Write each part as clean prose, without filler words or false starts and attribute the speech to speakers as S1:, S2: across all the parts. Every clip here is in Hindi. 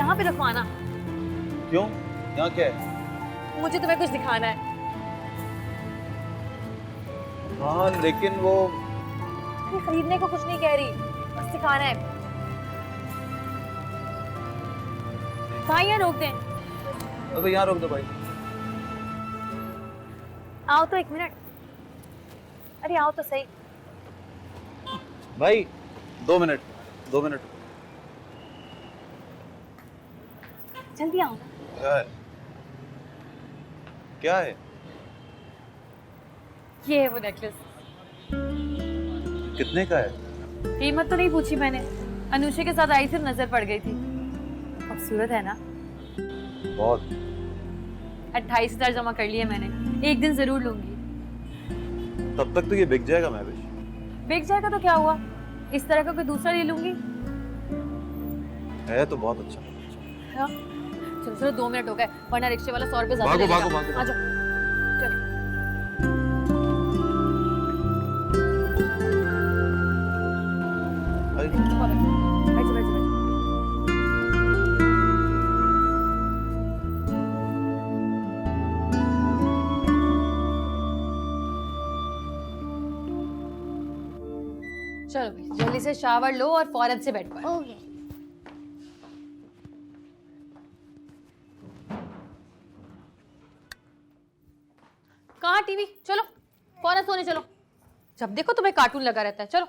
S1: यहाँ पे रखवाना।
S2: क्यों? यहाँ क्या है?
S1: मुझे तुम्हें कुछ दिखाना है।
S2: हाँ लेकिन वो
S1: अरे खरीदने को कुछ नहीं कह रही, बस दिखाना है। भाई यहाँ रोक दें।
S2: अबे यहाँ रोक दो भाई।
S1: आओ तो 1 मिनट। अरे आओ तो सही।
S2: भाई 2 मिनट, 2 मिनट।
S1: जल्दी आओ।
S2: क्या है? क्या है?
S1: ये है वो नेकलेस।
S2: कितने का है?
S1: कीमत तो नहीं पूछी मैंने, अनुषा के साथ आई थी, नजर पड़ गई थी। खूबसूरत है ना?
S2: बहुत।
S1: 28,000 जमा कर लिए मैंने, एक दिन जरूर लूंगी।
S2: तब तक तो ये बिक जाएगा महविश।
S1: बिक जाएगा तो क्या हुआ, इस तरह का कोई दूसरा ले लूंगी।
S2: है तो बहुत अच्छा।
S1: हाँ? चलो चलो 2 मिनट हो गए, वरना रिक्शे वाला 100 रुपए ज्यादा
S2: भागो,
S1: ले लेगा।
S2: भागो, भागो।
S1: आ जाओ। चलो।
S2: भाई
S1: बैठ जाओ, बैठ जाओ। चलो भाई, जल्दी से शावर लो और फौरन से बेड पर।
S3: ओके।
S1: कहाँ टीवी? चलो फौरन सोने चलो। जब देखो तुम्हें कार्टून लगा रहता है। चलो।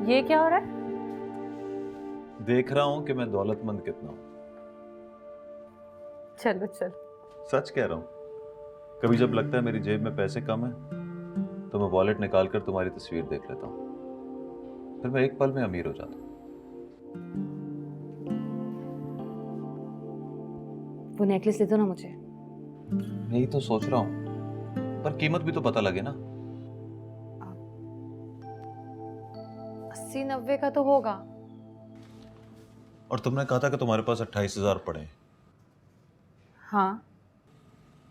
S1: ये क्या हो रहा है?
S2: देख रहा हूँ कि मैं दौलतमंद कितना हूँ।
S1: चलो चलो।
S2: सच कह रहा हूँ। कभी जब लगता है मेरी जेब में पैसे कम है तो मैं वॉलेट निकाल कर तुम्हारी तस्वीर देख लेता हूँ, फिर मैं एक पल में अमीर हो जाता हूँ।
S1: वो नेकलेस दे दो ना मुझे।
S2: यही तो सोच रहा हूँ, पर कीमत भी तो पता लगे ना।
S1: 80-90 का तो होगा।
S2: और तुमने कहा था कि तुम्हारे पास 28,000 पड़े हैं,
S1: हाँ।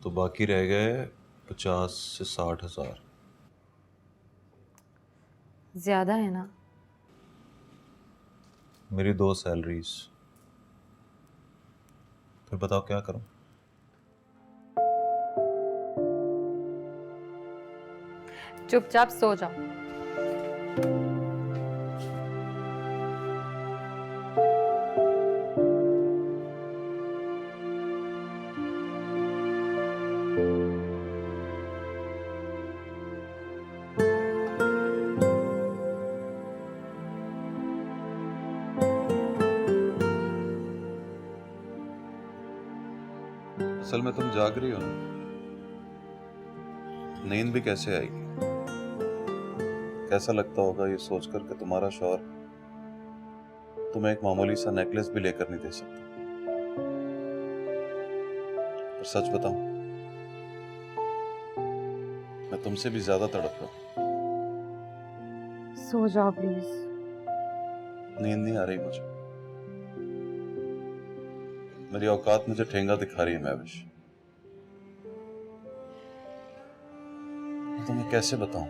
S2: तो बाकी रह गए 50 से 60,000।
S1: ज्यादा है ना?
S2: मेरी 2 सैलरीज। फिर बताओ क्या करूं?
S1: चुपचाप सो जाओ।
S2: असल में तुम जाग रही हो ना, नींद भी कैसे आएगी? कैसा लगता होगा ये सोचकर कि तुम्हारा शौहर तुम्हें एक मामूली सा नेकलेस भी लेकर नहीं दे सकता। पर सच बताऊं, मैं तुमसे भी ज्यादा तड़प रहा हूं।
S1: सो जाओ प्लीज।
S2: नींद नहीं आ रही मुझे। मेरी औकात मुझे ठेंगा दिखा रही है महविश। मैं तुम्हें कैसे बताऊं?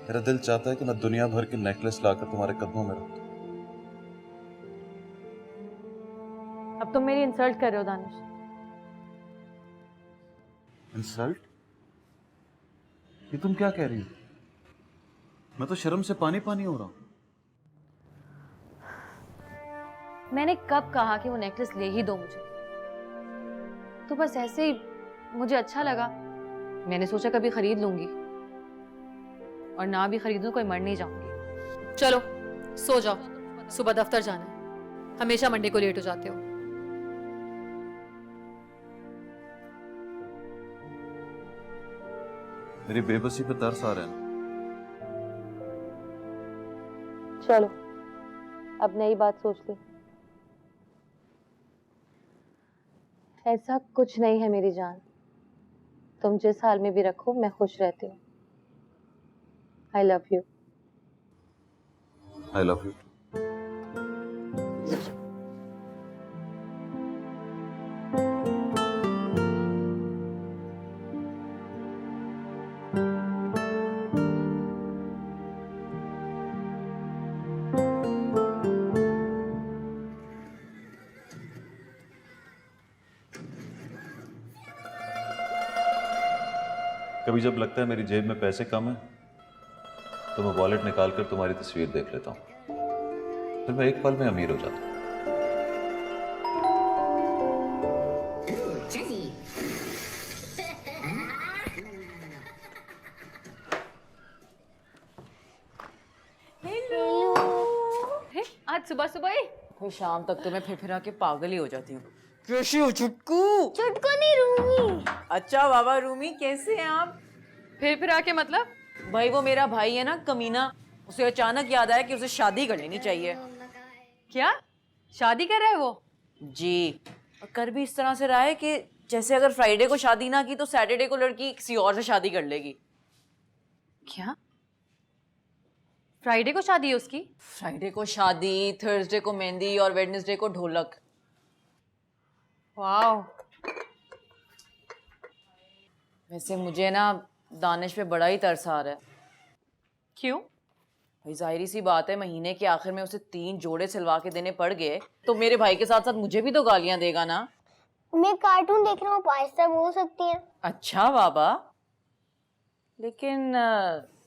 S2: मेरा दिल चाहता है कि मैं दुनिया भर की नेकलेस लाकर तुम्हारे कदमों में रख दूं।
S1: अब तुम मेरी इंसल्ट कर रहे हो दानिश।
S2: इंसल्ट? ये तुम क्या कह रही हो? मैं तो शर्म से पानी पानी हो रहा हूं।
S1: मैंने कब कहा कि वो नेकलेस ले ही दो मुझे? तो बस ऐसे ही मुझे अच्छा लगा, मैंने सोचा कभी खरीद लूंगी, और ना भी खरीदूं कोई मर नहीं जाऊंगी। चलो सो जाओ, सुबह दफ्तर जाना है। हमेशा मंडे को लेट हो जाते हो।
S2: मेरी बेबसी पे तरस आ रहा है ना?
S1: चलो अब नई बात सोच ली। ऐसा कुछ नहीं है मेरी जान, तुम जिस हाल में भी रखो मैं खुश रहती हूँ। I love you.
S2: I love you. कभी जब लगता है मेरी जेब में पैसे कम है तो मैं वॉलेट निकाल कर तुम्हारी तस्वीर देख लेता हूँ, फिर मैं एक पल में अमीर हो जाता हूँ।
S1: अरे आज सुबह सुबह ही
S3: फिर शाम तक तो मैं फिर के पागल ही हो जाती हूँ। कैसी हो छुटकू?
S4: छुटकू नहीं, रूमी।
S3: अच्छा बाबा रूमी, कैसे हैं आप?
S1: फिर आके मतलब?
S3: भाई वो मेरा भाई है ना कमीना, उसे अचानक याद आया कि उसे शादी कर लेनी चाहिए।
S1: क्या शादी कर रहा है वो?
S3: जी, और कर भी इस तरह से रहा है कि जैसे अगर फ्राइडे को शादी ना की तो सैटरडे को लड़की किसी और से शादी कर लेगी।
S1: क्या फ्राइडे को शादी है उसकी?
S3: फ्राइडे को शादी, थर्सडे को मेहंदी और वेडनेसडे को ढोलक।
S1: वाह।
S3: वैसे मुझे ना दानिश पे बड़ा ही तरस आ रहा है।
S1: क्यों?
S3: भाई जाहिर सी बात है, महीने के आखिर में उसे 3 जोड़े सिलवा के देने पड़ गए तो मेरे भाई के साथ साथ मुझे भी तो गालियां देगा ना।
S4: मैं कार्टून देख रहा हूँ, पास्ता बोल सकती है।
S3: अच्छा बाबा, लेकिन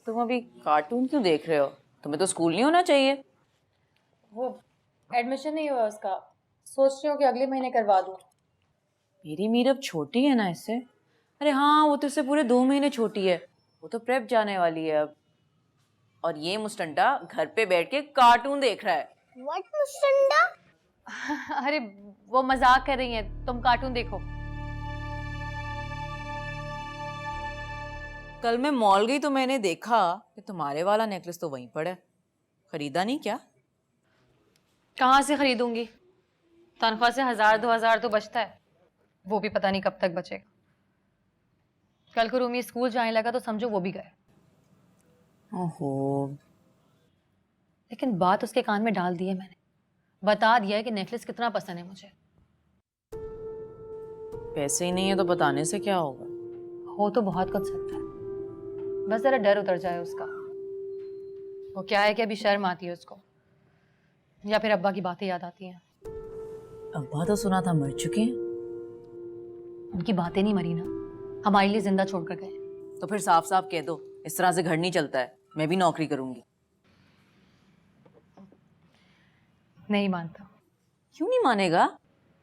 S3: तुम अभी कार्टून क्यों देख रहे हो? तुम्हें तो स्कूल नहीं होना चाहिए।
S1: वो एडमिशन नहीं हुआ उसका, सोच रही हूँ कि अगले महीने करवा दूँ।
S3: मेरी मीर अब छोटी है ना इससे। अरे हाँ, वो तो इससे पूरे 2 महीने छोटी है, वो तो प्रेप जाने वाली है अब। और ये मुस्टंडा घर पे बैठ के कार्टून देख रहा है।
S4: व्हाट मुस्टंडा?
S1: अरे वो मजाक कर रही है, तुम कार्टून देखो।
S3: कल मैं मॉल गई तो मैंने देखा कि तुम्हारे वाला नेकलेस तो वहीं पड़ा है। खरीदा नहीं क्या?
S1: कहाँ से खरीदूंगी? तनख्वाह से 1000-2000 तो बचता है, वो भी पता नहीं कब तक बचेगा। कल को रूमी स्कूल जाने लगा तो समझो वो भी गए।
S3: ओहो,
S1: लेकिन बात उसके कान में डाल दी है मैंने, बता दिया है कि नेकलेस कितना पसंद है मुझे।
S3: पैसे ही नहीं है तो बताने से क्या होगा?
S1: हो तो बहुत कुछ सकता है, बस जरा डर उतर जाए उसका। वो क्या है कि अभी शर्म आती है उसको, या फिर अब्बा की बातें याद आती हैं।
S3: अब्बा तो सुना था मर चुके हैं।
S1: उनकी बातें नहीं मरी ना, हमारे लिए जिंदा छोड़कर गए।
S3: तो फिर साफ साफ कह दो, इस तरह से घर नहीं चलता है, मैं भी नौकरी करूंगी।
S1: नहीं मानता।
S3: क्यों नहीं मानेगा?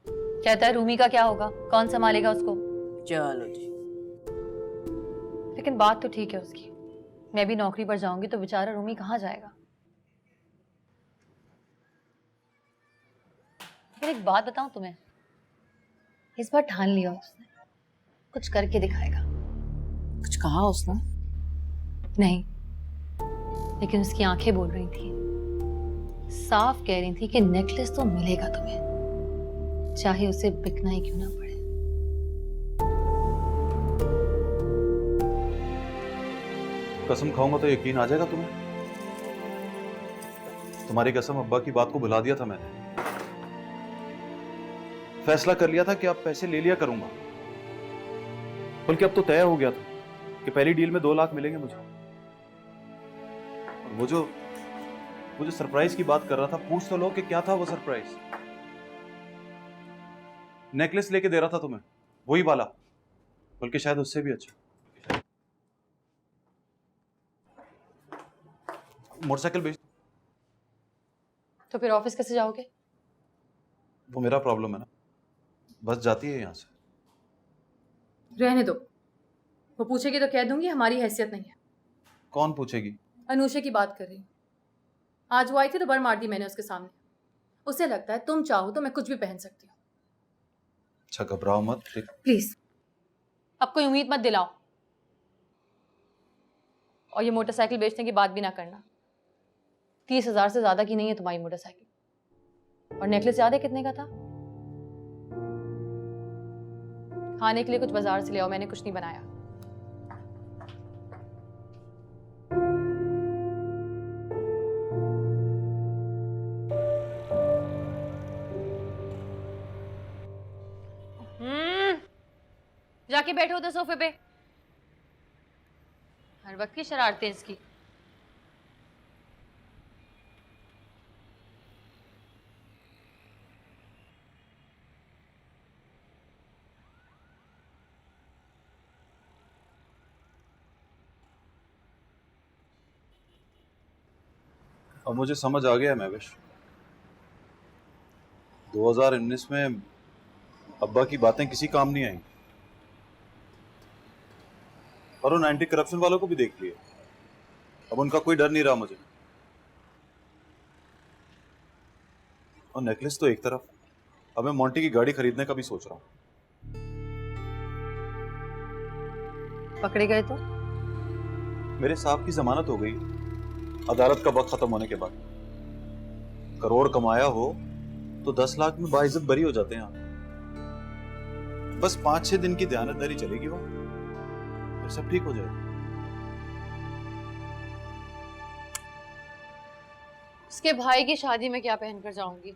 S1: कहता है रूमी का क्या होगा, कौन संभालेगा उसको।
S3: चलो जी।
S1: लेकिन बात तो ठीक है उसकी, मैं भी नौकरी पर जाऊंगी तो बेचारा रूमी कहाँ जाएगा। लेकिन एक बात बताऊं तुम्हें, इस बार ठान लिया उसने, कुछ करके दिखाएगा।
S3: कुछ कहा उसने?
S1: नहीं, लेकिन उसकी आंखें बोल रही थी, साफ कह रही थी कि नेकलेस तो मिलेगा तुम्हें, चाहे उसे बिकना ही क्यों ना पड़े।
S2: कसम खाऊंगा तो यकीन आ जाएगा तुम्हें। तुम्हारी कसम, अब्बा की बात को भुला दिया था मैंने। फैसला कर लिया था कि अब पैसे ले लिया करूंगा, बल्कि अब तो तय हो गया था कि पहली डील में 2 लाख मिलेंगे मुझे। और वो जो सरप्राइज की बात कर रहा था, पूछ तो लो कि क्या था वो सरप्राइज। नेकलेस लेके दे रहा था तुम्हें, वही वाला, बल्कि शायद उससे भी अच्छा। मोटरसाइकिल बेच।
S1: तो फिर ऑफिस कैसे जाओगे?
S2: वो मेरा प्रॉब्लम है ना, बस जाती है यहाँ से।
S1: रहने दो, वो पूछेगी तो कह दूंगी हमारी हैसियत नहीं है।
S2: कौन पूछेगी?
S1: अनुषा की बात कर रही हूँ। आज वो आई थी तो बर मार दी मैंने उसके सामने। उसे लगता है तुम चाहो तो मैं कुछ भी पहन सकती हूँ।
S2: अच्छा घबराओ मत।
S1: प्लीज अब कोई उम्मीद मत दिलाओ, और ये मोटरसाइकिल बेचने की बात भी ना करना। 30,000 से ज्यादा की नहीं है तुम्हारी मोटरसाइकिल। और नेकलेस याद है कितने का था? खाने के लिए कुछ बाजार से ले आओ, मैंने कुछ नहीं बनाया। जाके बैठो उधर सोफे पे, हर वक्त की शरारतें इसकी।
S2: अब मुझे समझ आ गया महविश, 2019 में अब्बा की बातें किसी काम नहीं आई। और उन एंटी करप्शन वालों को भी देख लिया, अब उनका कोई डर नहीं रहा मुझे। और नेकलेस तो एक तरफ, अब मैं मोंटी की गाड़ी खरीदने का भी सोच रहा हूँ।
S1: पकड़े गए तो?
S2: मेरे साहब की जमानत हो गई अदालत का वक्त खत्म होने के बाद। करोड़ कमाया हो तो 10 लाख में बाइज्जत बरी हो जाते हैं आप। बस 5-6 दिन की दयानतदारी चलेगी वो, फिर सब ठीक हो जाएगा।
S1: उसके भाई की शादी में क्या पहनकर जाऊंगी?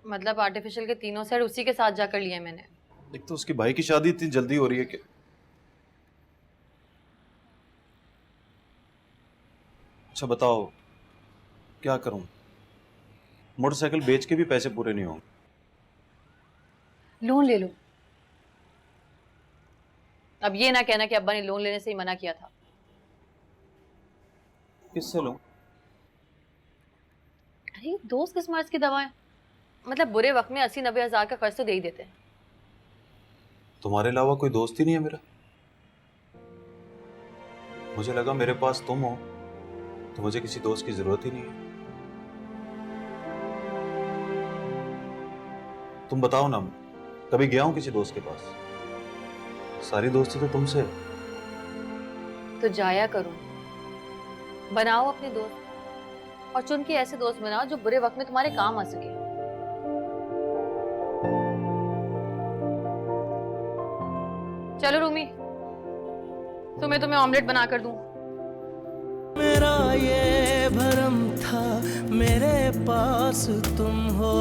S1: मतलब आर्टिफिशियल के तीनों सेट उसी के साथ जाकर लिए मैंने।
S2: एक तो उसके भाई की शादी इतनी जल्दी हो रही है कि अच्छा बताओ क्या करूं? मोटरसाइकिल बेच के भी पैसे पूरे नहीं होंगे।
S1: लोन ले लो। अब ये ना कहना कि अब्बा ने लोन लेने से ही मना किया था।
S2: किससे लूं?
S1: अरे दोस्त किस मर्ज की दवाएं, मतलब बुरे वक्त में 80-90 हजार का कर्ज तो दे ही देते हैं।
S2: तुम्हारे अलावा कोई दोस्त ही नहीं है मेरा। मुझे लगा मेरे पास तुम हो तो मुझे किसी दोस्त की जरूरत ही नहीं है। तुम बताओ ना, कभी गया हूं किसी दोस्त के पास? सारी दोस्ती तो तुमसे है।
S1: तो जाया करो, बनाओ अपने दोस्त, और चुन के ऐसे दोस्त बनाओ जो बुरे वक्त में तुम्हारे काम आ सके। चलो रूमी, तुम्हें ऑमलेट बना कर दूं।
S5: मेरा ये भरम था मेरे पास तुम हो।